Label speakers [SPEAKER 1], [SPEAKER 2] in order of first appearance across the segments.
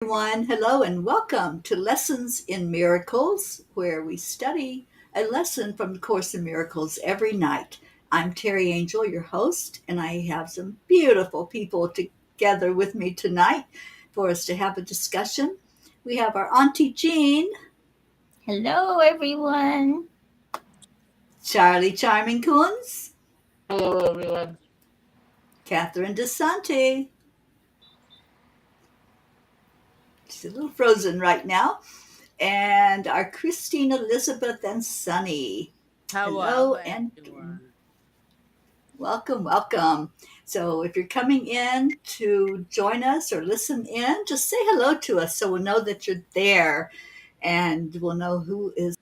[SPEAKER 1] Everyone. Hello and welcome to Lessons in Miracles, where we study a lesson from the Course in Miracles every night. I'm Teri Angel, your host, and I have some beautiful people together with me tonight for us to have a discussion. We have our Auntie Jean,
[SPEAKER 2] Hello, everyone.
[SPEAKER 1] Charlie Charming Coons,
[SPEAKER 3] Hello, everyone.
[SPEAKER 1] Catherine DeSanti. She's a little frozen right now. And our Christine, Elizabeth, and Sunny.
[SPEAKER 3] Hello,
[SPEAKER 1] Hello and
[SPEAKER 3] everyone.
[SPEAKER 1] welcome, welcome. So if you're coming in to join us or listen in, just say hello to us so we'll know that you're there and we'll know who is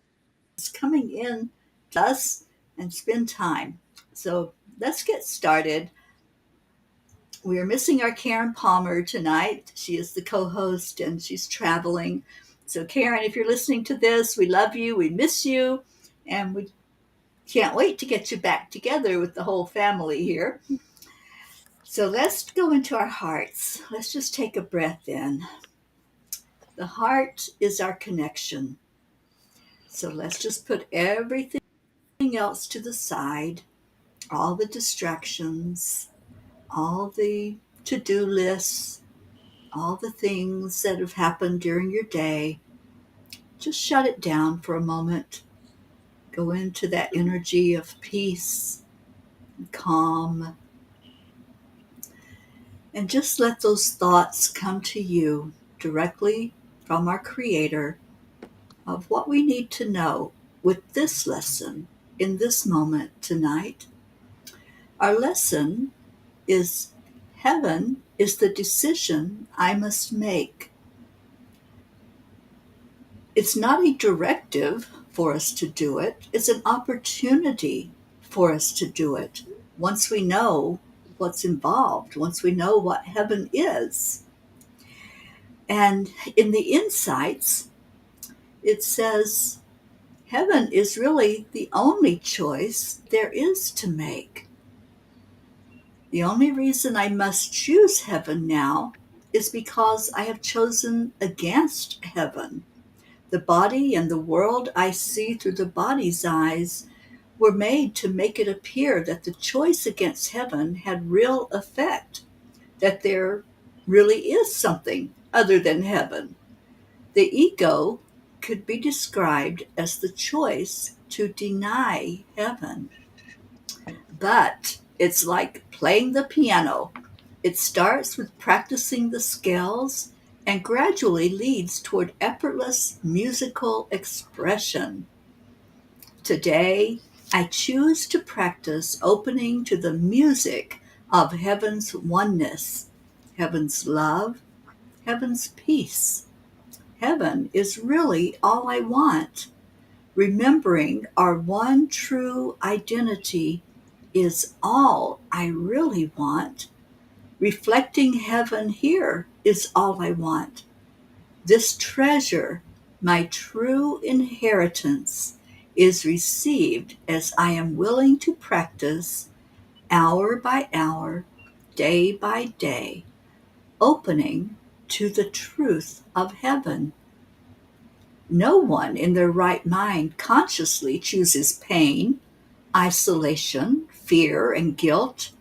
[SPEAKER 1] coming in to us and spend time. So let's get started. We are missing our Karen Palmer tonight. She is the co-host and she's traveling. So Karen, if you're listening to this, we love you, we miss you, and we can't wait to get you back together with the whole family here. So let's go into our hearts. Let's just take a breath in. The heart is our connection. So let's just put everything else to the side, all the distractions, all the to-do lists, all the things that have happened during your day. Just shut it down for a moment. Go into that energy of peace and calm. And just let those thoughts come to you directly from our Creator of what we need to know with this lesson in this moment tonight. Our lesson is heaven is the decision I must make. It's not a directive for us to do it, it's an opportunity for us to do it once we know what's involved, once we know what heaven is. And in the insights, it says heaven is really the only choice there is to make. The only reason I must choose heaven now is because I have chosen against heaven. The body and the world I see through the body's eyes were made to make it appear that the choice against heaven had real effect, that there really is something other than heaven. The ego could be described as the choice to deny heaven. But it's like playing the piano. It starts with practicing the scales and gradually leads toward effortless musical expression. Today, I choose to practice opening to the music of heaven's oneness, heaven's love, heaven's peace. Heaven is really all I want. Remembering our one true identity is all I really want. Reflecting heaven here is all I want. This treasure, my true inheritance, is received as I am willing to practice hour by hour, day by day, opening to the truth of heaven. No one in their right mind consciously chooses pain, isolation, fear, and guilt.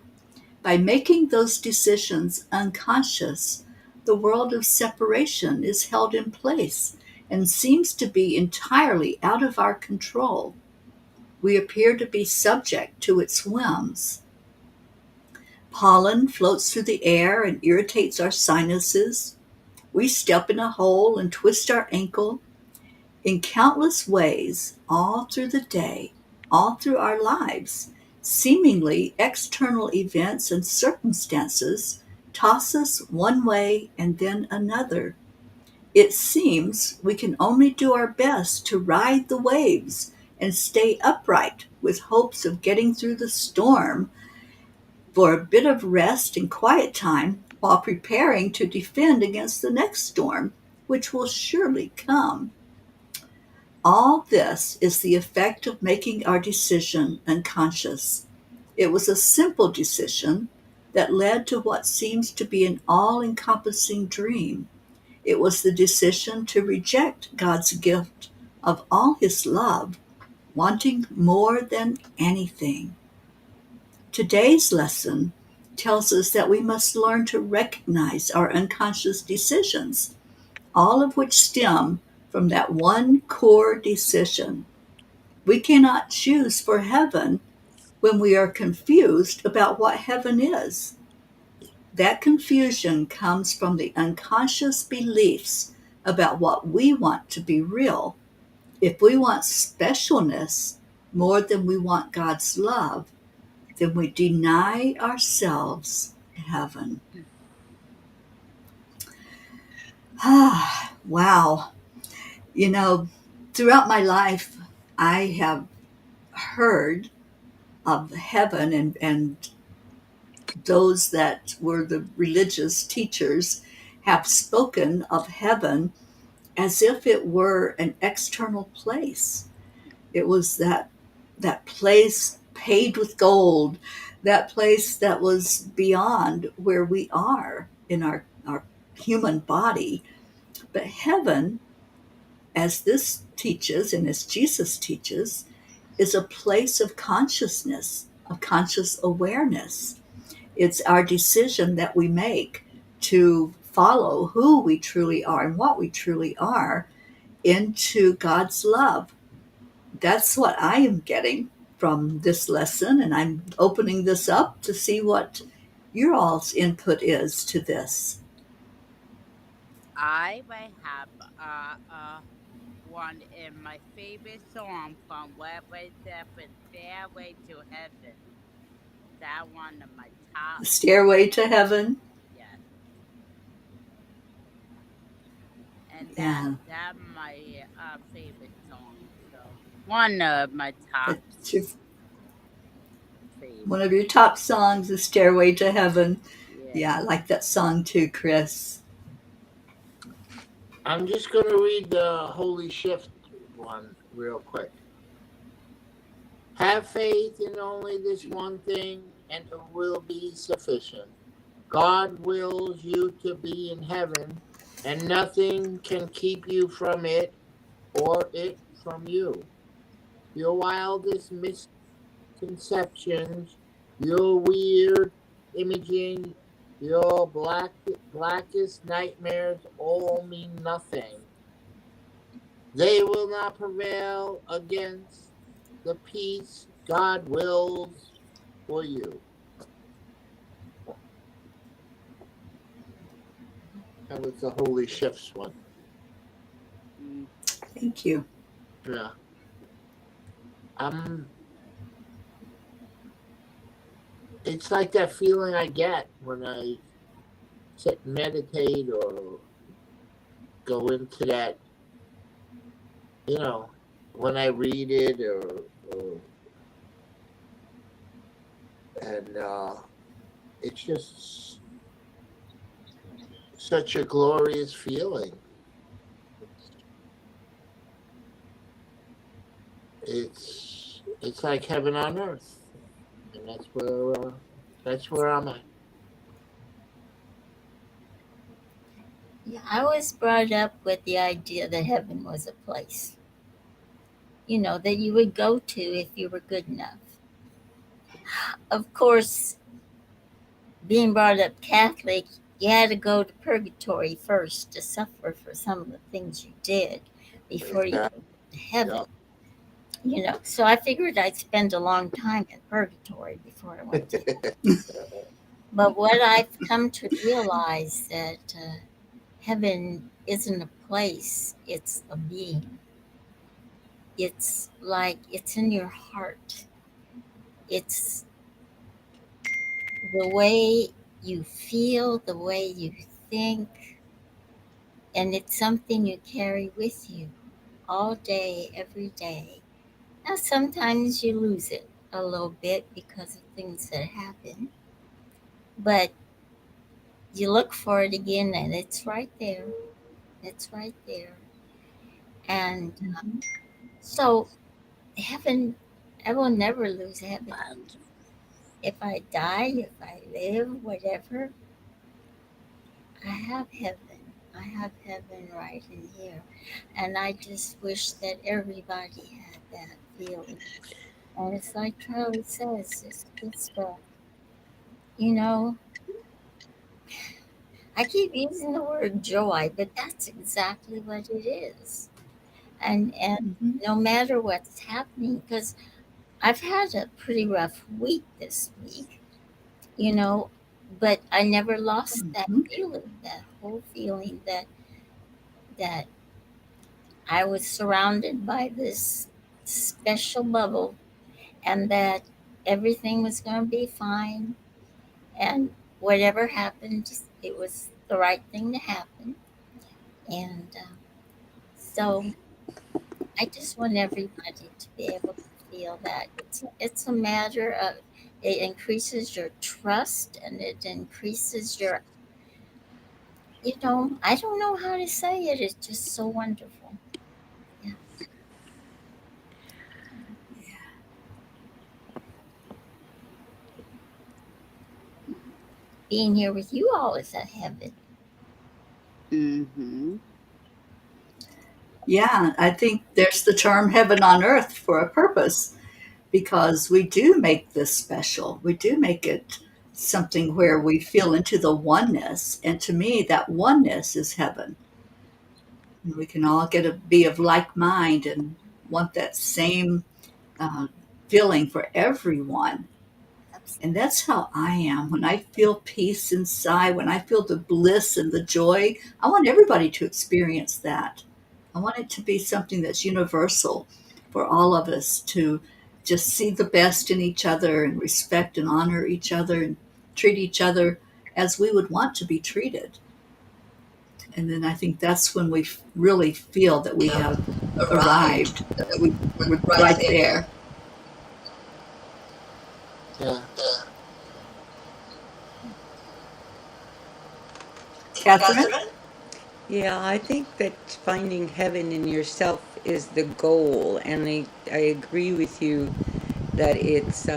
[SPEAKER 1] By making those decisions unconscious, the world of separation is held in place and seems to be entirely out of our control. We appear to be subject to its whims. Pollen floats through the air and irritates our sinuses. We step in a hole and twist our ankle. In countless ways, all through the day, all through our lives, seemingly external events and circumstances toss us one way and then another. It seems we can only do our best to ride the waves and stay upright with hopes of getting through the storm for a bit of rest and quiet time while preparing to defend against the next storm, which will surely come. All this is the effect of making our decision unconscious. It was a simple decision that led to what seems to be an all encompassing dream. It was the decision to reject God's gift of all his love, wanting more than anything. Today's lesson tells us that we must learn to recognize our unconscious decisions, all of which stem from that one core decision. We cannot choose for heaven when we are confused about what heaven is. That confusion comes from the unconscious beliefs about what we want to be real. If we want specialness more than we want God's love, then we deny ourselves heaven. Ah, wow. You know, throughout my life, I have heard of heaven, and those that were the religious teachers have spoken of heaven as if it were an external place. It was that place paved with gold, that place that was beyond where we are in our human body. But heaven, as this teaches and as Jesus teaches, is a place of consciousness, of conscious awareness. It's our decision that we make to follow who we truly are and what we truly are into God's love. That's what I am getting from this lesson, and I'm opening this up to see what your all's input is to this.
[SPEAKER 3] I might have one in my favorite song from Wet Way Zeppelin, Stairway to Heaven. That one of my top,
[SPEAKER 1] The Stairway to Heaven.
[SPEAKER 3] yes. And that
[SPEAKER 1] Yeah,
[SPEAKER 3] that my favorite song. So one of my top
[SPEAKER 1] that's your, one
[SPEAKER 3] favorite.
[SPEAKER 1] of your top songs, The Stairway to Heaven.
[SPEAKER 3] Yeah.
[SPEAKER 1] Yeah, I like that song too, Chris.
[SPEAKER 4] I'm just going to read the Holy Shift one real quick. Have faith in only this one thing, and it will be sufficient. God wills you to be in heaven, and nothing can keep you from it or it from you. Your wildest misconceptions, your weird imaging, your blackest nightmares all mean nothing. They will not prevail against the peace God wills for you. That was the Holy Shifts one.
[SPEAKER 3] Mm.
[SPEAKER 1] Thank you.
[SPEAKER 4] Yeah. Um, it's like that feeling I get when I sit and meditate or go into that, when I read it or and it's just such a glorious feeling. It's like heaven on earth, and that's where I'm at.
[SPEAKER 2] Yeah, I was brought up with the idea that heaven was a place, that you would go to if you were good enough. Of course, being brought up Catholic, you had to go to purgatory first to suffer for some of the things you did before you
[SPEAKER 4] Exactly.
[SPEAKER 2] could go to heaven.
[SPEAKER 4] Yeah.
[SPEAKER 2] So I figured I'd spend a long time in purgatory before I went to heaven. But what I've come to realize that heaven isn't a place, it's a being. It's like it's in your heart. It's the way you feel, the way you think, and it's something you carry with you all day, every day. Now, sometimes you lose it a little bit because of things that happen, but you look for it again and it's right there. It's right there. And so, heaven, I will never lose heaven. If I die, if I live, whatever, I have heaven. I have heaven right in here. And I just wish that everybody had that feeling. And it's like Charlie says, it's just, you know, I keep using the word joy, but that's exactly what it is. And
[SPEAKER 1] Mhm.
[SPEAKER 2] no matter what's happening, because I've had a pretty rough week this week, you know, but I never lost that
[SPEAKER 1] Mhm.
[SPEAKER 2] feeling, that whole feeling that I was surrounded by this special bubble and that everything was going to be fine and whatever happened, it was the right thing to happen. And so I just want everybody to be able to feel that it's a matter of it increases your trust and it increases your, I don't know how to say it. It's just so wonderful. Yeah. Being here with you all is a heaven.
[SPEAKER 3] Mm-hmm.
[SPEAKER 1] Yeah, I think there's the term heaven on earth for a purpose because we do make this special. We do make it something where we feel into the oneness. And to me, that oneness is heaven. And we can all be of like mind and want that same uh, feeling for everyone. And that's how I am. When I feel peace inside, when I feel the bliss and the joy, I want everybody to experience that. I want it to be something that's universal for all of us to just see the best in each other and respect and honor each other and treat each other as we would want to be treated. And then I think that's when we really feel that we have arrived, that we're right there.
[SPEAKER 4] Yeah.
[SPEAKER 1] Catherine?
[SPEAKER 5] Yeah, I think that finding heaven in yourself is the goal, and I agree with you that it's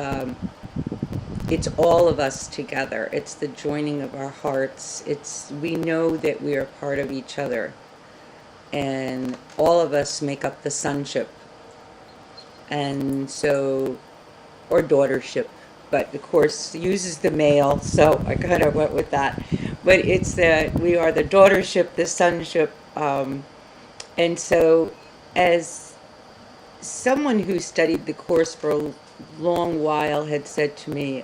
[SPEAKER 5] all of us together. It's the joining of our hearts. It's we know that we are part of each other, and all of us make up the sonship, and so or daughtership, but the course uses the male, so I kind of went with that. But it's that we are the daughtership, the sonship, and so as someone who studied the course for a long while had said to me,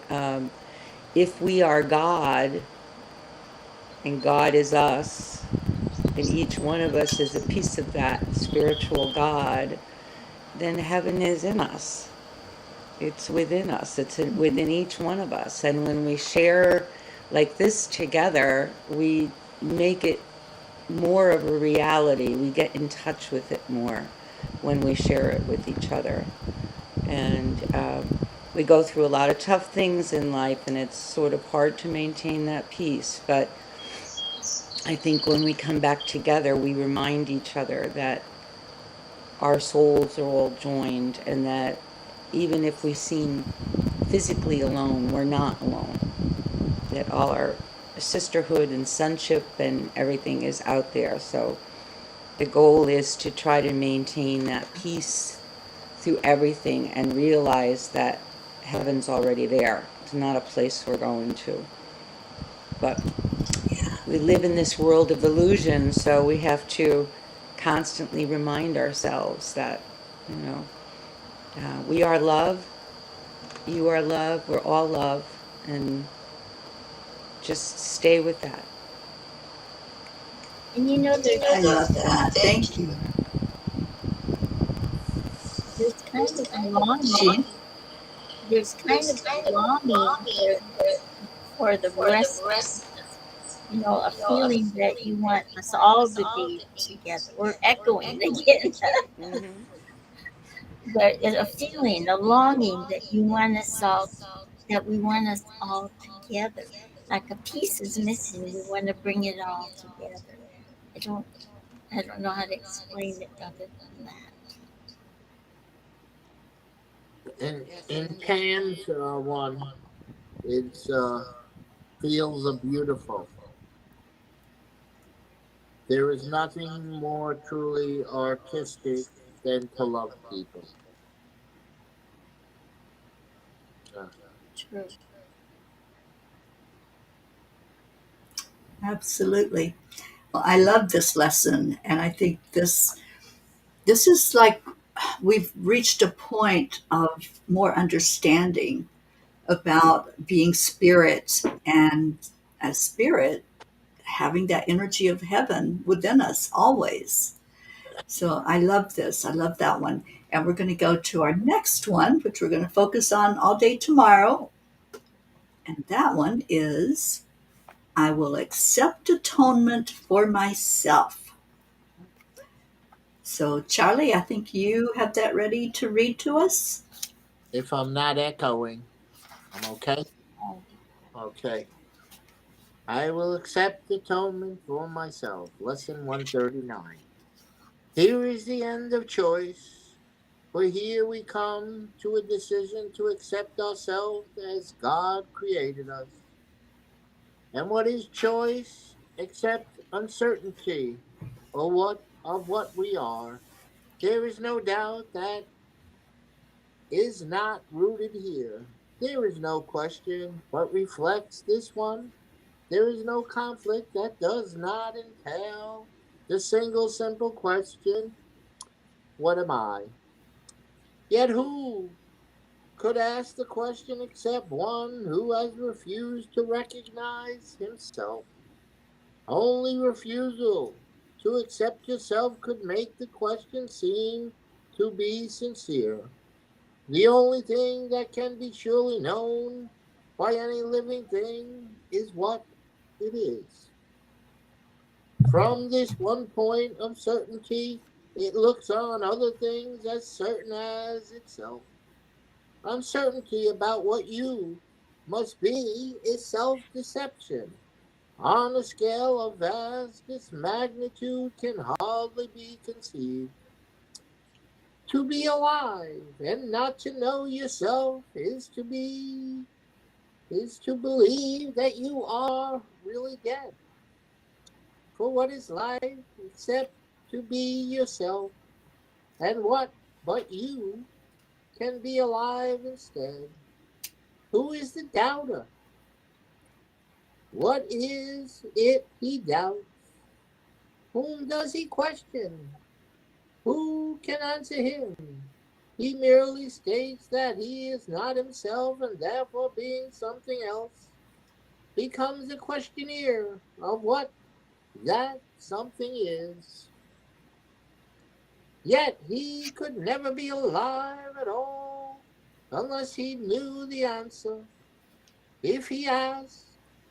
[SPEAKER 5] if we are God and God is us, and each one of us is a piece of that spiritual God, then heaven is in us. It's within us. It's within each one of us. And when we share like this together, we make it more of a reality. We get in touch with it more when we share it with each other. And we go through a lot of tough things in life, and it's sort of hard to maintain that peace. But I think when we come back together, we remind each other that our souls are all joined, and that even if we seem physically alone, we're not alone. That all our sisterhood and sonship and everything is out there. So the goal is to try to maintain that peace through everything and realize that heaven's already there. It's not a place we're going to. But we live in this world of illusion, so we have to constantly remind ourselves that, you know, we are love, you are love, we're all love, and just stay with that.
[SPEAKER 2] And
[SPEAKER 1] I love that. Thank you.
[SPEAKER 2] there's kind of a longing.
[SPEAKER 1] Jean?
[SPEAKER 2] There's kind of a longing for the rest of us. A feeling that you want us all to be together. We're echoing again.
[SPEAKER 5] Mm-hmm.
[SPEAKER 2] There is a feeling, a longing that that we want us all together. Like a piece is missing, we want to bring it all together. I don't, I don't know how to explain it other than that.
[SPEAKER 4] In Cannes, one, it's feels beautiful. There is nothing more truly artistic than to love people. Uh,
[SPEAKER 2] True.
[SPEAKER 1] Absolutely. Well, I love this lesson, and I think this is like we've reached a point of more understanding about being spirit, and as spirit having that energy of heaven within us always. So I love this. I love that one. And we're going to go to our next one, which we're going to focus on all day tomorrow. And that one is I will accept atonement for myself. So, Charlie, I think you have that ready to read to us.
[SPEAKER 4] if I'm not echoing, I'm okay? Okay. I will accept atonement for myself. Lesson 139. Here is the end of choice, for here we come to a decision to accept ourselves as God created us. And what is choice except uncertainty of what we are? There is no doubt that is not rooted here. There is no question but reflects this one. There is no conflict that does not entail the single simple question, what am I? Yet who could ask the question except one who has refused to recognize himself? Only refusal to accept yourself could make the question seem to be sincere. The only thing that can be surely known by any living thing is what it is. From this one point of certainty, it looks on other things as certain as itself. Uncertainty about what you must be is self deception. On a scale of vastest magnitude can hardly be conceived. To be alive and not to know yourself is to believe that you are really dead. For what is life except to be yourself? And what but you can be alive instead? Who is the doubter? What is it he doubts? Whom does he question? Who can answer him? He merely states that he is not himself and therefore being something else becomes a questionnaire of what that something is. Yet he could never be alive at all unless he knew the answer. If he asked,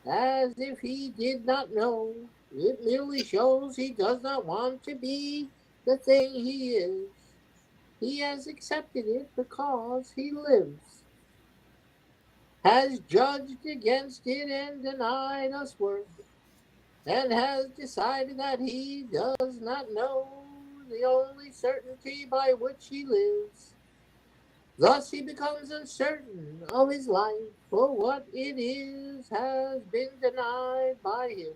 [SPEAKER 4] as if he did not know, it merely shows he does not want to be the thing he is. He has accepted it because he lives, has judged against it and denied us worth, and has decided that he does not know the only certainty by which he lives. Thus he becomes uncertain of his life, for what it is has been denied by him.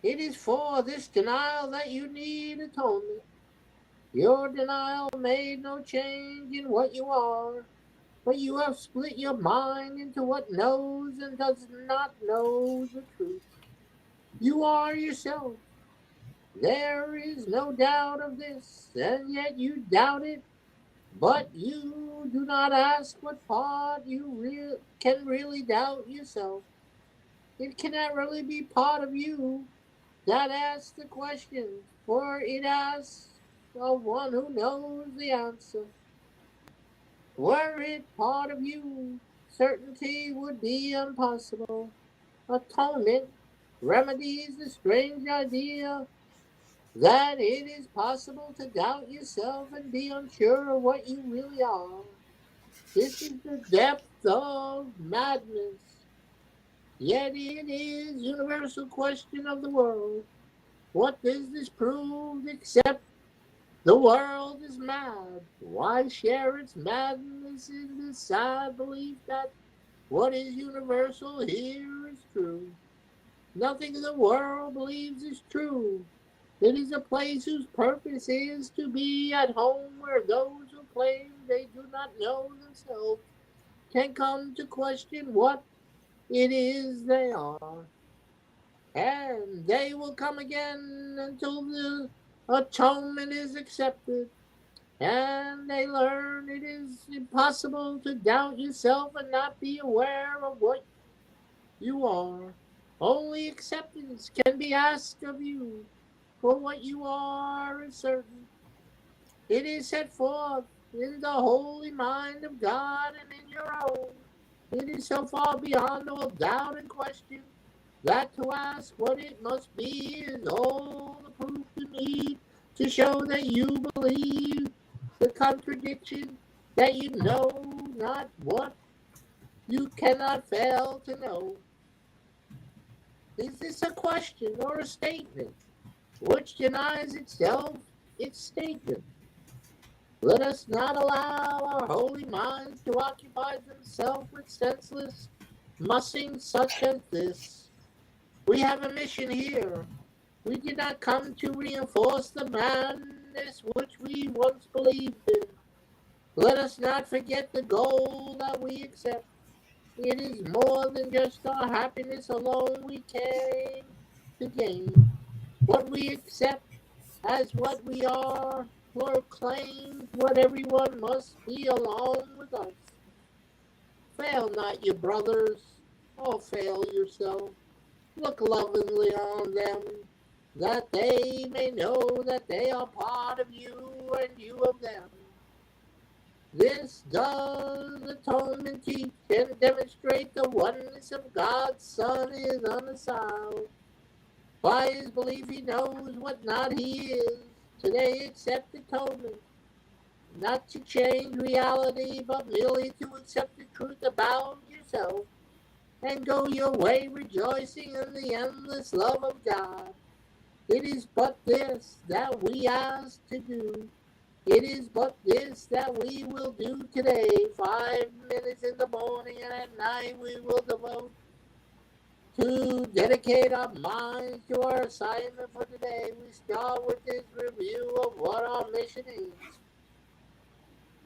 [SPEAKER 4] It is for this denial that you need atonement. Your denial made no change in what you are, but you have split your mind into what knows and does not know the truth. You are yourself. There is no doubt of this, and yet you doubt it. But you do not ask what part you can really doubt yourself. It cannot really be part of you that asks the question, for it asks of one who knows the answer. Were it part of you, certainty would be impossible. Atonement remedies the strange idea that it is possible to doubt yourself and be unsure of what you really are. This is the depth of madness. Yet it is universal question of the world. What does this prove except the world is mad? Why share its madness in the sad belief that what is universal here is true? Nothing in the world believes is true. It is a place whose purpose is to be at home, where those who claim they do not know themselves can come to question what it is they are. And they will come again until the atonement is accepted, and they learn it is impossible to doubt yourself and not be aware of what you are. Only acceptance can be asked of you, for what you are is certain. It is set forth in the holy mind of God and in your own. It is so far beyond all doubt and question that to ask what it must be is all the proof you need to show that you believe the contradiction, that you know not what you cannot fail to know. Is this a question or a statement which denies itself its statement? Let us not allow our holy minds to occupy themselves with senseless mussing such as this. We have a mission here. We did not come to reinforce the madness which we once believed in. Let us not forget the goal that we accept. It is more than just our happiness alone we came to gain. What we accept as what we are proclaims what everyone must be along with us. Fail not your brothers, or fail yourself. Look lovingly on them, that they may know that they are part of you and you of them. This does atonement teach and demonstrate the oneness of God's Son is unassailed. By his belief he knows what not he is. Today accept atonement, not to change reality, but merely to accept the truth about yourself and go your way rejoicing in the endless love of God. It is but this that we ask to do. It is but this that we will do today. 5 minutes in the morning and at night we will devote to dedicate our minds to our assignment for today. We start with this review of what our mission is.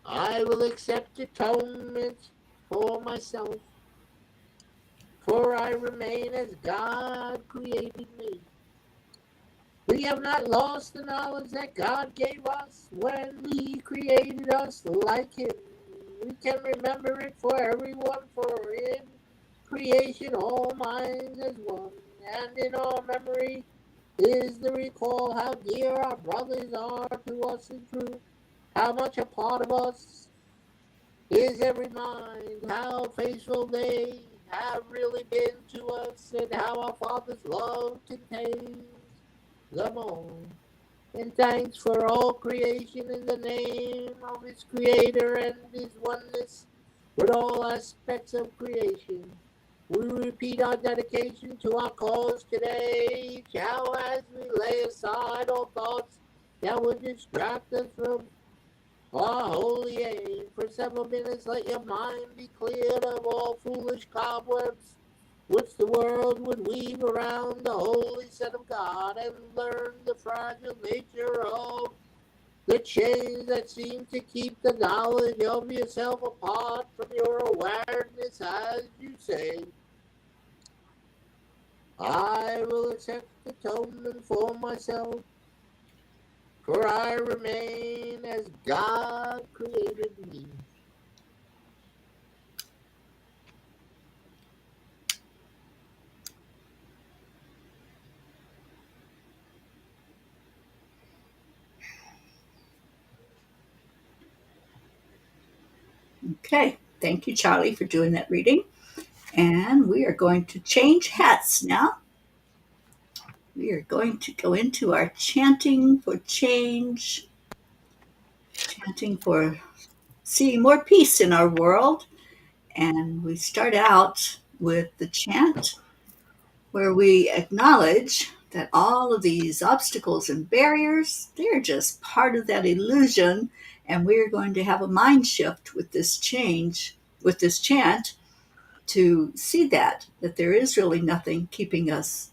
[SPEAKER 4] I will accept atonement for myself, for I remain as God created me. We have not lost the knowledge that God gave us when he created us like him. We can remember it for everyone, for in creation all minds as one. And in our memory is the recall how dear our brothers are to us in truth, how much a part of us is every mind, how faithful they have really been to us, and how our Father's love contains them all. And thanks for all creation in the name of his Creator and his oneness with all aspects of creation. We repeat our dedication to our cause today, how as we lay aside all thoughts that would distract us from our holy aim. For several minutes let your mind be cleared of all foolish cobwebs which the world would weave around the holy Son of God, and learn the fragile nature of the chains that seem to keep the knowledge of yourself apart from your awareness as you say, I will accept atonement for myself, for I remain as God created me.
[SPEAKER 1] Okay, thank you, Charlie, for doing that reading. And we are going to change hats now. We are going to go into our chanting for change, chanting for seeing more peace in our world. And we start out with the chant where we acknowledge that all of these obstacles and barriers, they're just part of that illusion. And we're going to have a mind shift with this change, with this chant, to see that there is really nothing keeping us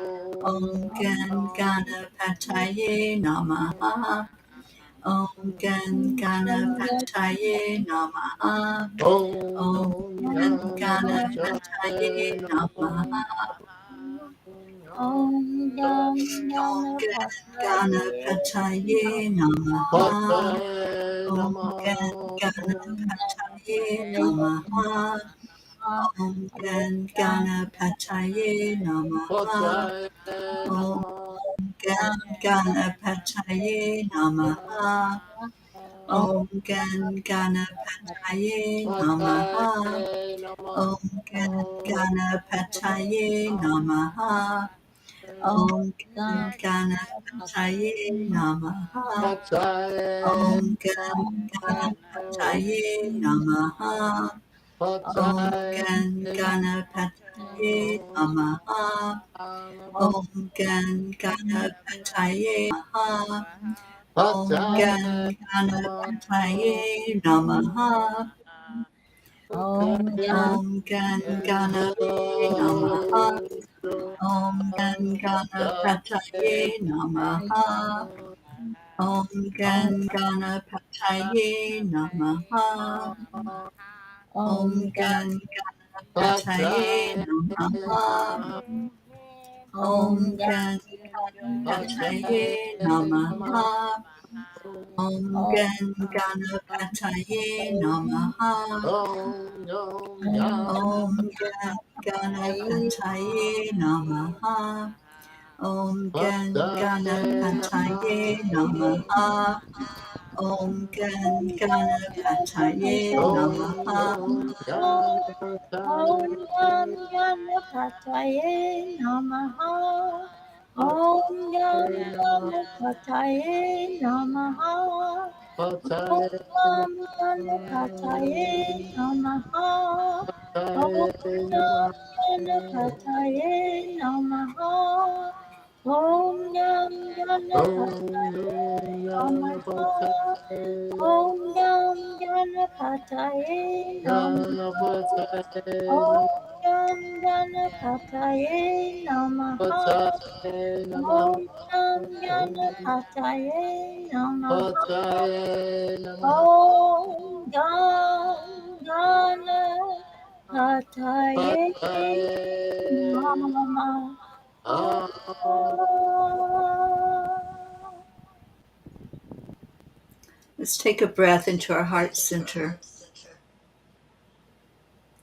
[SPEAKER 1] Om Gam Ganapataye Namaha. Om Gam Ganapataye Namaha. Om Gam Ganapataye Namaha.
[SPEAKER 2] Om Gam
[SPEAKER 1] Om
[SPEAKER 2] Ganapataye
[SPEAKER 1] Ganapataye Namaha. Om Ganapataye Namaha. Om Ganapataye Namaha. Om Ganapataye Namaha. Om Ganapataye Namaha. Om Ganapataye Namaha. Om Ganapataye Namaha. Om Ganapataye Namaha. Om Ganapataye Namaha. Om Ganapataye Namaha. Om Ganapataye Namaha.
[SPEAKER 2] Om Gam
[SPEAKER 1] Om Ganapataye Namaha. Om Ganapataye Namaha. Om Ganapataye Namaha. Om Ganapataye Namaha. Om Ganapataye Namaha. Om Ganapataye Namaha. Om Ganapataye Namaha. Om Ganapataye Namaha. Om Ganapataye Namaha.
[SPEAKER 2] Om Ganapataye Namaha. Om Ganapataye Namaha. Om Ganapataye Namaha. Om Ganapataye Namaha. Om Ganapataye Namaha. Om Ganapataye Namaha. Om Ganapataye Namaha. Om Ganapataye Namaha. Om Ganapataye Namaha.
[SPEAKER 1] Let's take a breath into our heart center.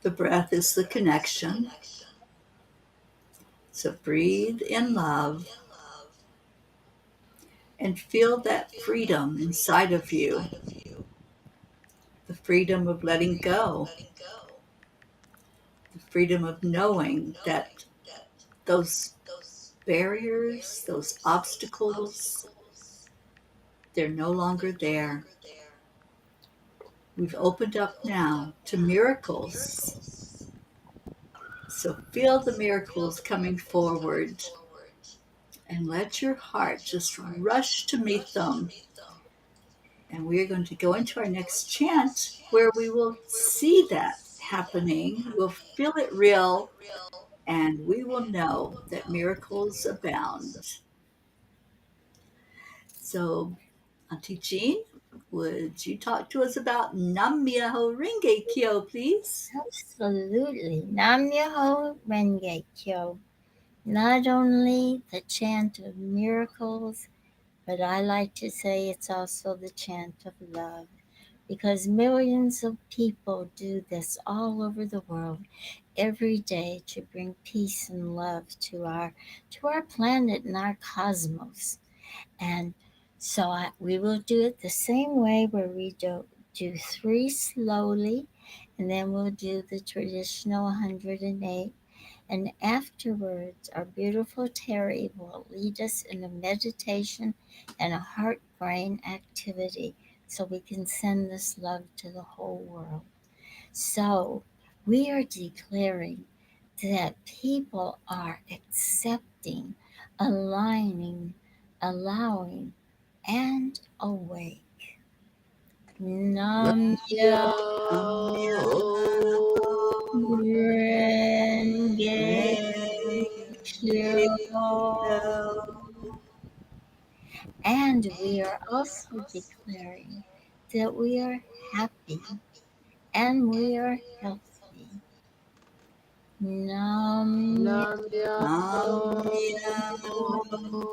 [SPEAKER 1] The breath is the connection. So breathe in love and feel that freedom inside of you. The freedom of letting go. The freedom of knowing that those barriers, those obstacles, they're no longer there. We've opened up now to miracles. So feel the miracles coming forward and let your heart just rush to meet them. And we're going to go into our next chant where we will see that happening. We'll feel it real and we will know that miracles abound. So, Auntie Jean, would you talk to us about Nam Myoho Renge Kyo, please?
[SPEAKER 2] Absolutely. Nam Myoho Renge Kyo. Not only the chant of miracles, but I like to say it's also the chant of love, because millions of people do this all over the world every day to bring peace and love to our planet and our cosmos. And so we will do it the same way, where we do 3 slowly, and then we'll do the traditional 108. And afterwards, our beautiful Teri will lead us in a meditation and a heart-brain activity so we can send this love to the whole world. So we are declaring that people are accepting, aligning, allowing, and awake. Nam Myoho Renge Kyo. And we are also declaring that we are happy and we are healthy. Nam Myoho
[SPEAKER 4] Nam
[SPEAKER 1] Nam
[SPEAKER 4] Myoho
[SPEAKER 1] Myoho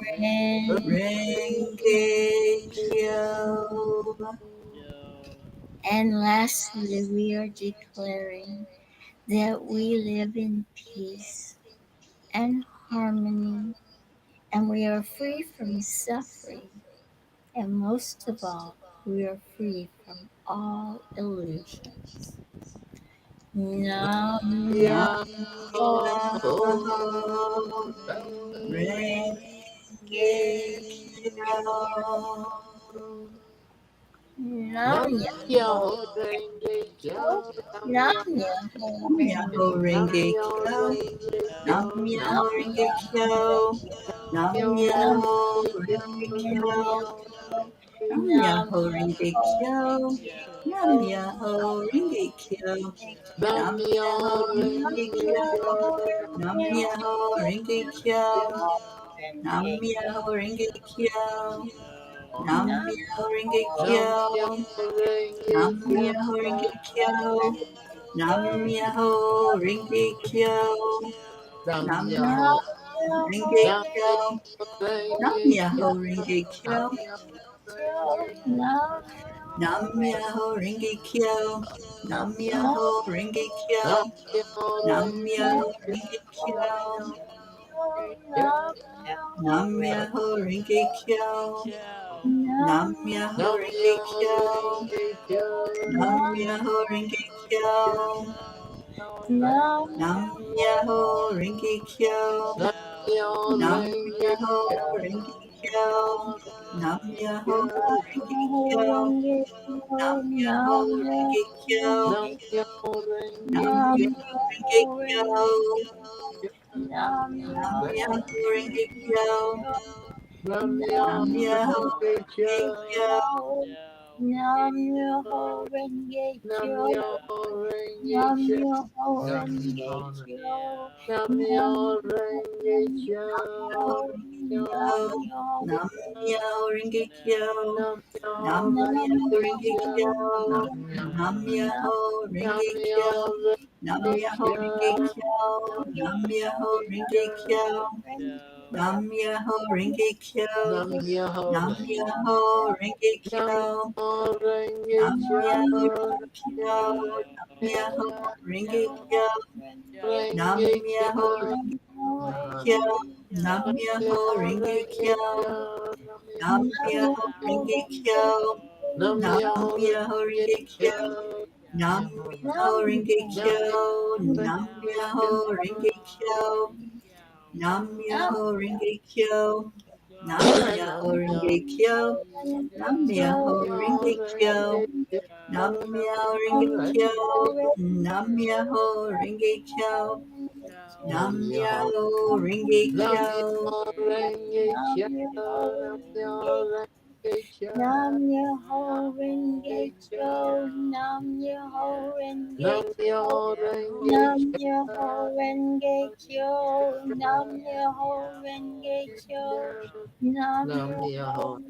[SPEAKER 2] Renge
[SPEAKER 1] Renge
[SPEAKER 2] Kyo.
[SPEAKER 1] Kyo.
[SPEAKER 2] And lastly, we are declaring that we live in peace and harmony, and we are free from suffering, and most of all, we are free from all illusions. Nam
[SPEAKER 1] Nam
[SPEAKER 2] Myoho
[SPEAKER 1] Myoho Renge
[SPEAKER 2] Renge
[SPEAKER 1] Kyo.
[SPEAKER 2] Kyo.
[SPEAKER 4] Nam
[SPEAKER 2] Nam Myoho
[SPEAKER 4] Myoho Renge Kyo.
[SPEAKER 2] Kyo.
[SPEAKER 4] Nam
[SPEAKER 2] Nam
[SPEAKER 4] Myoho
[SPEAKER 2] Myoho
[SPEAKER 1] Nam
[SPEAKER 2] Renge
[SPEAKER 1] Myoho
[SPEAKER 4] Nam
[SPEAKER 1] Renge
[SPEAKER 4] Myoho
[SPEAKER 1] Kyo.
[SPEAKER 4] Renge
[SPEAKER 1] Nam
[SPEAKER 4] Kyo.
[SPEAKER 1] Myoho
[SPEAKER 4] Nam
[SPEAKER 2] Nam
[SPEAKER 1] Renge Kyo. Nam
[SPEAKER 2] Myoho
[SPEAKER 4] Myoho
[SPEAKER 1] Myoho
[SPEAKER 4] Renge Kyo.
[SPEAKER 1] Renge
[SPEAKER 4] Nam
[SPEAKER 1] Kyo.
[SPEAKER 4] Myoho
[SPEAKER 1] Nam
[SPEAKER 2] Nam
[SPEAKER 1] Myoho Renge Kyo. Nam Myoho Renge Kyo.
[SPEAKER 4] Nam
[SPEAKER 1] Nam Myoho
[SPEAKER 4] Myoho
[SPEAKER 1] Renge
[SPEAKER 4] Renge
[SPEAKER 1] Kyo.
[SPEAKER 4] Kyo.
[SPEAKER 1] Nam Myoho Renge Kyo. Nam Myoho Renge Kyo. Nam Myoho Renge
[SPEAKER 4] Nam
[SPEAKER 1] Kyo.
[SPEAKER 4] Myoho Renge
[SPEAKER 1] Nam
[SPEAKER 4] Kyo.
[SPEAKER 1] Myoho Renge Kyo. Nam Myoho Renge Kyo.
[SPEAKER 4] Nam
[SPEAKER 1] Nam
[SPEAKER 4] Myoho
[SPEAKER 1] Myoho Renge
[SPEAKER 4] Nam
[SPEAKER 1] Kyo.
[SPEAKER 4] Myoho
[SPEAKER 1] Nam
[SPEAKER 4] Renge Kyo.
[SPEAKER 1] Myoho Renge
[SPEAKER 4] Nam
[SPEAKER 1] Kyo.
[SPEAKER 4] Myoho Renge Kyo.
[SPEAKER 1] Nam Myoho Renge Kyo. Nam Myoho Renge
[SPEAKER 4] Nam
[SPEAKER 1] Kyo.
[SPEAKER 4] Myoho
[SPEAKER 1] Nam
[SPEAKER 4] Renge
[SPEAKER 1] Myoho
[SPEAKER 4] Kyo.
[SPEAKER 1] Renge
[SPEAKER 4] Nam
[SPEAKER 1] Kyo.
[SPEAKER 4] Myoho Renge Kyo.
[SPEAKER 1] Nam Myoho Renge Kyo. Nam Myoho
[SPEAKER 4] Nam
[SPEAKER 1] Renge
[SPEAKER 4] Myoho
[SPEAKER 1] Kyo.
[SPEAKER 4] Renge Kyo.
[SPEAKER 1] Nam
[SPEAKER 4] Nam
[SPEAKER 1] Myoho Renge
[SPEAKER 4] Myoho
[SPEAKER 1] Kyo. Nam Myoho Renge Kyo. Nam
[SPEAKER 4] Renge
[SPEAKER 1] Myoho
[SPEAKER 4] Kyo.
[SPEAKER 1] Renge Kyo. Nam Myoho Renge Kyo. Nam Myoho Renge Kyo.
[SPEAKER 4] Nam Myoho Renge
[SPEAKER 1] Nam
[SPEAKER 4] Kyo.
[SPEAKER 1] Myoho Renge Kyo.
[SPEAKER 4] Nam
[SPEAKER 1] Nam
[SPEAKER 4] Myoho
[SPEAKER 1] Myoho
[SPEAKER 4] Renge
[SPEAKER 1] Renge Kyo.
[SPEAKER 4] Nam
[SPEAKER 1] Nam
[SPEAKER 4] Myoho
[SPEAKER 1] Myoho
[SPEAKER 4] Renge Kyo.
[SPEAKER 1] Renge Kyo.
[SPEAKER 2] Nam Myoho Renge
[SPEAKER 4] Nam
[SPEAKER 2] Kyo.
[SPEAKER 4] Myoho Renge
[SPEAKER 2] Nam
[SPEAKER 4] Kyo.
[SPEAKER 2] Myoho
[SPEAKER 4] Nam
[SPEAKER 2] Renge
[SPEAKER 4] Myoho
[SPEAKER 2] Kyo.
[SPEAKER 4] Nam
[SPEAKER 2] Nam
[SPEAKER 4] Myoho Renge Kyo.
[SPEAKER 2] Myoho
[SPEAKER 1] Kyo.
[SPEAKER 2] Nam Myoho
[SPEAKER 1] Nam Myoho Renge Kyo.
[SPEAKER 4] Nam
[SPEAKER 1] Nam
[SPEAKER 4] Myoho
[SPEAKER 2] Nam
[SPEAKER 1] Myoho
[SPEAKER 4] Renge
[SPEAKER 1] Renge
[SPEAKER 4] Kyo.
[SPEAKER 1] Kyo.
[SPEAKER 2] Myoho
[SPEAKER 1] Nam Myoho
[SPEAKER 4] Nam
[SPEAKER 1] Renge Kyo.
[SPEAKER 4] Myoho
[SPEAKER 1] Nam
[SPEAKER 4] Renge
[SPEAKER 1] Myoho
[SPEAKER 4] Kyo.
[SPEAKER 1] Renge Kyo. Nam Myoho Renge Kyo. Nam Myoho Renge Kyo.
[SPEAKER 4] Nam Myoho
[SPEAKER 1] Nam
[SPEAKER 4] Renge
[SPEAKER 1] Myoho Renge
[SPEAKER 4] Nam
[SPEAKER 1] Kyo.
[SPEAKER 4] Myoho Renge
[SPEAKER 1] Nam
[SPEAKER 4] Kyo.
[SPEAKER 1] Myoho
[SPEAKER 4] Nam
[SPEAKER 1] Renge Kyo. Nam Myoho Renge Kyo. Nam
[SPEAKER 4] Renge
[SPEAKER 1] Myoho
[SPEAKER 4] Kyo.
[SPEAKER 1] Renge Kyo. Nam Myoho Renge Kyo. Nam Myoho Renge Kyo. Nam
[SPEAKER 4] Nam-myoho
[SPEAKER 1] Myoho
[SPEAKER 4] Renge
[SPEAKER 1] Renge
[SPEAKER 4] Kyo.
[SPEAKER 1] Kyo. Nam Myoho Renge Kyo. Nam Myoho Renge Kyo. Nam Myoho Renge Kyo. Nam Myoho Renge Kyo. Nam Myoho Renge Kyo. Nam Myoho Renge Kyo. Nam Myoho Renge Kyo. Nam Myoho Renge Kyo.
[SPEAKER 4] Nam-myoho Renge Kyo. Nam-myoho Renge Kyo.
[SPEAKER 2] Nam Myoho Renge Kyo, Nam Myoho Renge Kyo,
[SPEAKER 4] Nam-myoho Renge
[SPEAKER 2] Nam
[SPEAKER 4] Kyo.
[SPEAKER 2] Myoho Renge Kyo, Nam Myoho Renge Kyo, Nam Myoho
[SPEAKER 4] Nam-myoho
[SPEAKER 2] Renge Kyo,
[SPEAKER 4] Nam-myoho
[SPEAKER 2] Nam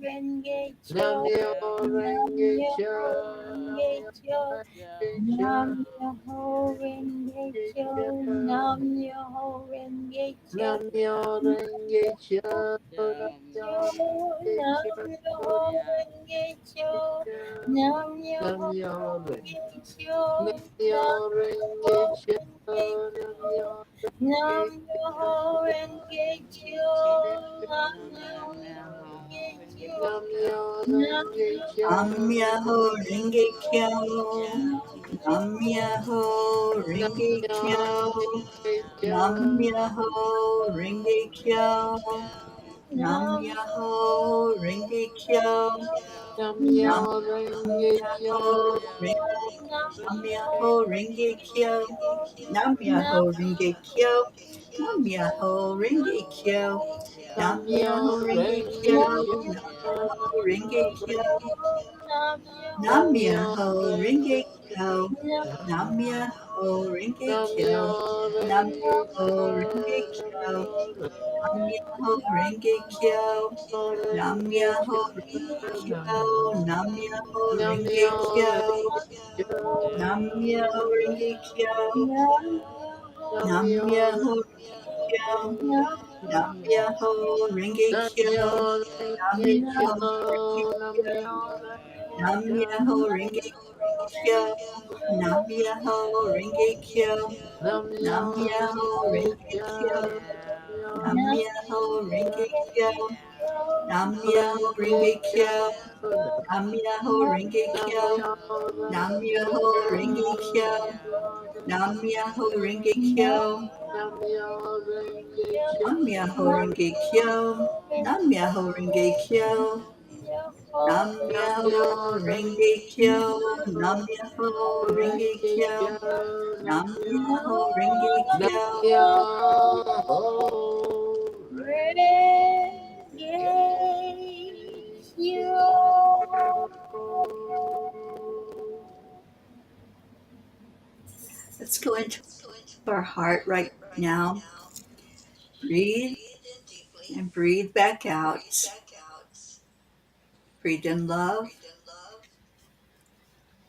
[SPEAKER 4] Renge Kyo.
[SPEAKER 2] Myoho Renge Kyo,
[SPEAKER 4] Nam-myoho Renge Kyo.
[SPEAKER 2] Nam Myoho Renge Kyo, Nam Myoho Renge Kyo.
[SPEAKER 4] Nam-myoho Renge Kyo. Nam-myoho Renge
[SPEAKER 2] Nam
[SPEAKER 4] Kyo.
[SPEAKER 2] Myoho Renge Kyo, Nam Myoho Renge Kyo, Nam
[SPEAKER 4] Nam-myoho Renge
[SPEAKER 2] Myoho
[SPEAKER 4] Kyo.
[SPEAKER 2] Renge Kyo, Nam Myoho Renge Kyo, Nam Myoho Renge Kyo,
[SPEAKER 4] Nam-myoho
[SPEAKER 2] Nam
[SPEAKER 4] Renge Kyo.
[SPEAKER 2] Myoho
[SPEAKER 1] Nam Myoho Renge Kyo. Nam
[SPEAKER 2] Renge
[SPEAKER 1] Myoho Renge
[SPEAKER 4] Nam-myoho
[SPEAKER 1] Kyo.
[SPEAKER 4] Renge Kyo.
[SPEAKER 1] Nam Myoho Renge Kyo. Nam
[SPEAKER 2] Nam
[SPEAKER 1] Myoho Renge Kyo. Nam
[SPEAKER 4] Nam-myoho Renge Kyo.
[SPEAKER 1] Myoho Renge Nam Myoho Renge Kyo. Nam Myoho Renge Kyo. Nam Myoho Renge Kyo. Nam Myoho
[SPEAKER 4] Nam-myoho
[SPEAKER 1] Renge
[SPEAKER 4] Renge
[SPEAKER 1] Kyo.
[SPEAKER 4] Kyo.
[SPEAKER 1] Nam Myoho Renge Kyo. Nam
[SPEAKER 4] Nam-myoho
[SPEAKER 1] Myoho
[SPEAKER 4] Renge
[SPEAKER 1] Renge Kyo.
[SPEAKER 4] Kyo.
[SPEAKER 1] Nam Myoho Renge
[SPEAKER 4] Nam
[SPEAKER 1] Kyo.
[SPEAKER 4] Myoho
[SPEAKER 1] Nam
[SPEAKER 4] Renge
[SPEAKER 1] Myoho
[SPEAKER 4] Kyo,
[SPEAKER 1] Renge Kyo. Nam Myoho Renge Kyo. Nam Myoho Renge Kyo. Nam Myoho
[SPEAKER 4] Nam
[SPEAKER 1] Renge
[SPEAKER 4] Myoho
[SPEAKER 1] Kyo.
[SPEAKER 4] Renge
[SPEAKER 1] Nam Myoho Renge Kyo.
[SPEAKER 4] Nam
[SPEAKER 1] Nam Myoho
[SPEAKER 4] Myoho
[SPEAKER 1] Renge Kyo.
[SPEAKER 4] Renge
[SPEAKER 1] Nam Myoho Renge Kyo.
[SPEAKER 4] Namyo
[SPEAKER 1] Nam
[SPEAKER 4] Renge Kyo,
[SPEAKER 1] Myoho Renge Kyo.
[SPEAKER 4] Namyo Renge
[SPEAKER 1] Nam
[SPEAKER 4] Kyo,
[SPEAKER 1] Myoho Renge Kyo. Nam Myoho Renge Kyo.
[SPEAKER 4] Namyo
[SPEAKER 1] Nam Myoho
[SPEAKER 4] Renge
[SPEAKER 1] Renge
[SPEAKER 4] Kyo,
[SPEAKER 1] Kyo.
[SPEAKER 4] Namyo
[SPEAKER 1] Nam Myoho Renge Kyo. Nam Myoho
[SPEAKER 4] Renge
[SPEAKER 1] Renge
[SPEAKER 4] Kyo,
[SPEAKER 1] Kyo. Nam Myoho Renge Kyo.
[SPEAKER 4] Namyo
[SPEAKER 1] Nam
[SPEAKER 4] Renge
[SPEAKER 1] Myoho
[SPEAKER 4] Kyo,
[SPEAKER 1] Renge Kyo. Nam Myoho Renge Kyo.
[SPEAKER 4] Namyo Renge Kyo,
[SPEAKER 1] Nam Myoho Renge Kyo. Nam Myoho Renge Kyo. Nam Myoho
[SPEAKER 4] Namyo
[SPEAKER 1] Renge
[SPEAKER 4] Renge
[SPEAKER 1] Kyo. Nam Myoho Renge
[SPEAKER 4] Renge
[SPEAKER 1] Kyo.
[SPEAKER 4] Kyo,
[SPEAKER 1] Nam
[SPEAKER 4] Namyo
[SPEAKER 1] Myoho Renge Kyo.
[SPEAKER 4] Namyo Renge
[SPEAKER 1] Let's go into our heart right now. Breathe and breathe back out. Breathe in love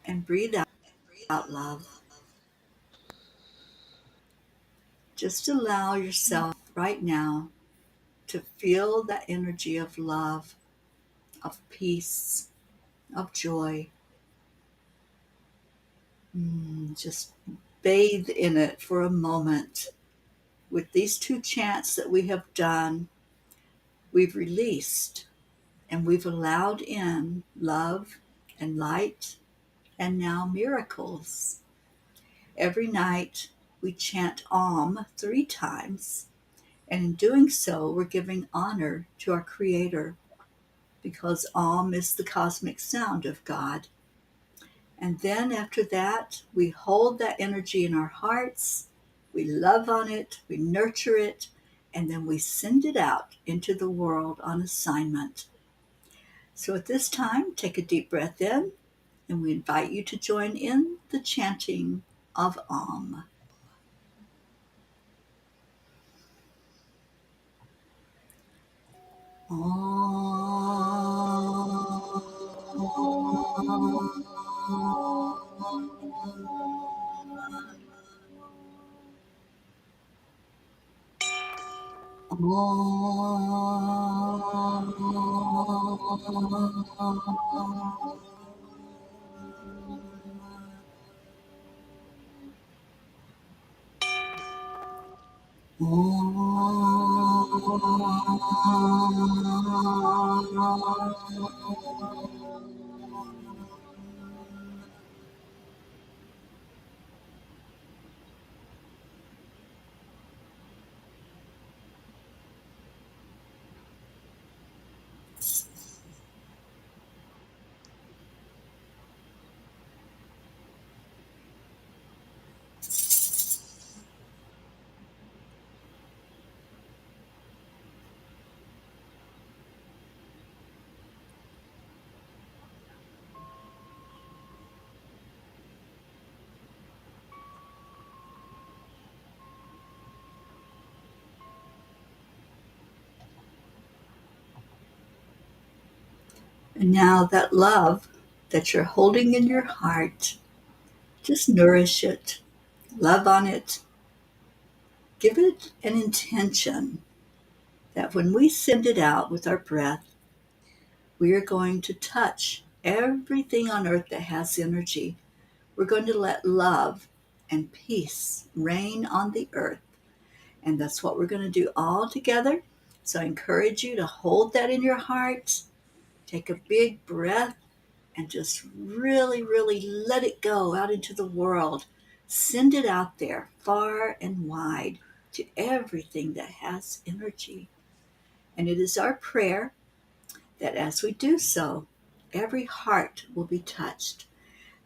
[SPEAKER 1] and breathe out love. Just allow yourself right now to feel that energy of love, of peace, of joy. Just bathe in it for a moment. With these two chants that we have done, we've released and we've allowed in love and light and now miracles. Every night we chant Om 3 times, and in doing so, we're giving honor to our Creator because Om is the cosmic sound of God. And then after that, we hold that energy in our hearts, we love on it, we nurture it, and then we send it out into the world on assignment. So at this time, take a deep breath in, and we invite you to join in the chanting of Om. And now that love that you're holding in your heart, just nourish it, love on it, give it an intention that when we send it out with our breath, we are going to touch everything on earth that has energy. We're going to let love and peace reign on the earth. And that's what we're going to do all together. So I encourage you to hold that in your heart, take a big breath, and just really, really let it go out into the world. Send it out there far and wide to everything that has energy. And it is our prayer that as we do so, every heart will be touched,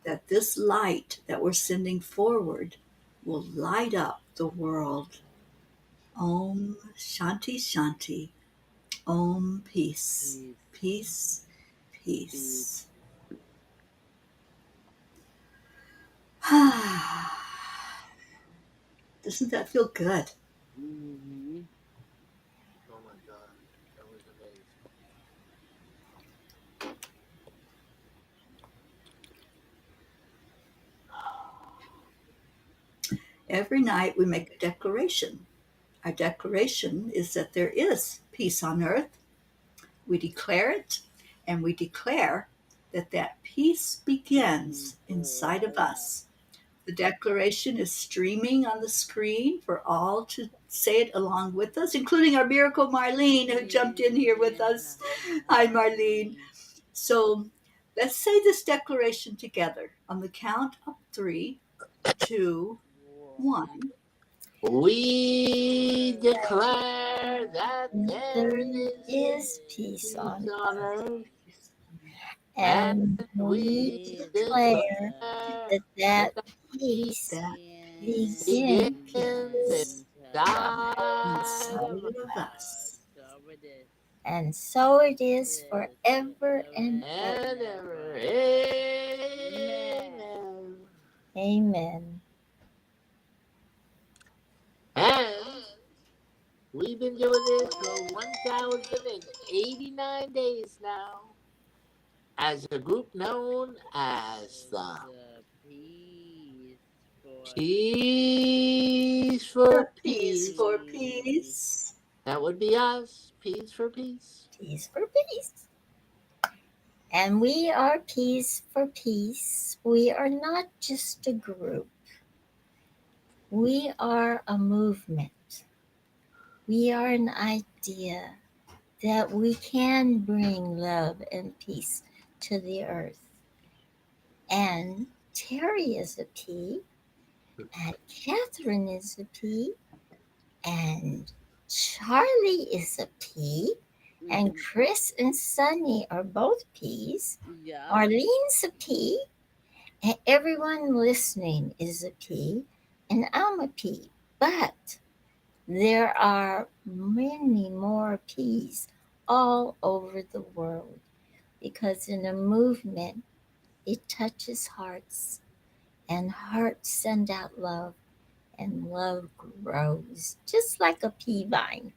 [SPEAKER 1] that this light that we're sending forward will light up the world. Om Shanti Shanti. Om Peace.
[SPEAKER 3] Peace.
[SPEAKER 1] Peace.
[SPEAKER 3] Peace.
[SPEAKER 1] Peace. Doesn't that feel good?
[SPEAKER 3] Mm-hmm.
[SPEAKER 4] Oh my God, that was amazing.
[SPEAKER 1] Every night we make a declaration. Our declaration is that there is peace on earth. We declare it, and we declare that that peace begins inside of us. The declaration is streaming on the screen for all to say it along with us, including our miracle Marlene, who jumped in here with us. Hi, Marlene. So let's say this declaration together on the count of 3, 2, 1.
[SPEAKER 4] We declare that there
[SPEAKER 2] There is
[SPEAKER 4] is
[SPEAKER 2] peace
[SPEAKER 4] peace
[SPEAKER 2] on
[SPEAKER 4] on
[SPEAKER 2] earth,
[SPEAKER 4] earth, and
[SPEAKER 2] and we
[SPEAKER 4] we
[SPEAKER 2] declare
[SPEAKER 4] declare
[SPEAKER 2] that that
[SPEAKER 4] that
[SPEAKER 2] peace
[SPEAKER 1] That peace
[SPEAKER 2] begins
[SPEAKER 4] begins
[SPEAKER 1] begins
[SPEAKER 4] inside
[SPEAKER 1] inside
[SPEAKER 4] of us,
[SPEAKER 1] of us.
[SPEAKER 3] So it is.
[SPEAKER 2] and so it is
[SPEAKER 3] Yes,
[SPEAKER 2] forever
[SPEAKER 3] forever
[SPEAKER 2] and ever.
[SPEAKER 4] and
[SPEAKER 3] and
[SPEAKER 4] ever.
[SPEAKER 3] ever. Amen.
[SPEAKER 4] Amen.
[SPEAKER 2] Amen.
[SPEAKER 4] And we've been doing this for 1,089 days now as a group known as the
[SPEAKER 3] The peace for
[SPEAKER 4] Peace for
[SPEAKER 1] Peace
[SPEAKER 4] Peace.
[SPEAKER 1] for
[SPEAKER 3] peace.
[SPEAKER 1] peace.
[SPEAKER 4] That would be us. Peace for Peace.
[SPEAKER 2] Peace for peace. And we are peace for peace. We are not just a group, we are a movement. We are an idea that we can bring love and peace to the earth. And Teri is a P, and Catherine is a P, and Charlie is a P, and Chris and Sunny are both P's.
[SPEAKER 3] Yup.
[SPEAKER 2] Marlene's a P, and everyone listening is a P, and I'm a P. But there are many more P's all over the world because in a movement, it touches hearts, and hearts send out love, and love grows just like a pea vine.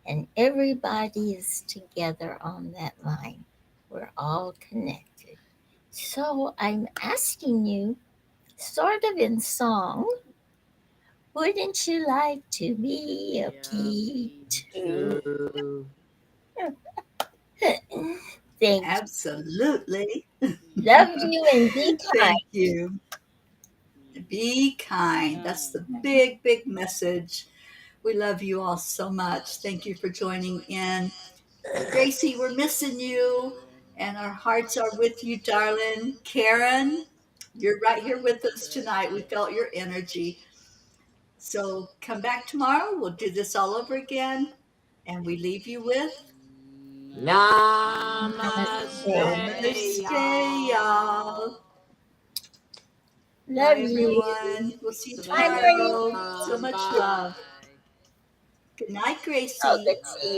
[SPEAKER 2] And everybody is together on that line. We're all connected. So I'm asking you, sort of in song, wouldn't you like to be a
[SPEAKER 3] Yeah,
[SPEAKER 2] pea
[SPEAKER 3] me
[SPEAKER 2] too?
[SPEAKER 4] True.
[SPEAKER 2] Thank you.
[SPEAKER 1] Absolutely.
[SPEAKER 2] Love you and be kind.
[SPEAKER 1] Thank you. Be kind. That's the big, big message. We love you all so much. Thank you for joining in. Gracie, we're missing you, and our hearts are with you, darling. Karen, you're right here with us tonight. We felt your energy. So come back tomorrow. We'll do this all over again. And we leave you with
[SPEAKER 2] Namaste.
[SPEAKER 4] Namaste,
[SPEAKER 1] Namaste, y'all.
[SPEAKER 4] y'all.
[SPEAKER 2] Love
[SPEAKER 1] Bye,
[SPEAKER 2] you.
[SPEAKER 1] everyone. We'll see you
[SPEAKER 2] Bye, Marie.
[SPEAKER 1] tomorrow. So much
[SPEAKER 4] Bye.
[SPEAKER 1] love.
[SPEAKER 3] Bye.
[SPEAKER 1] Good night,
[SPEAKER 2] Oh,
[SPEAKER 1] Gracie.
[SPEAKER 2] let's see.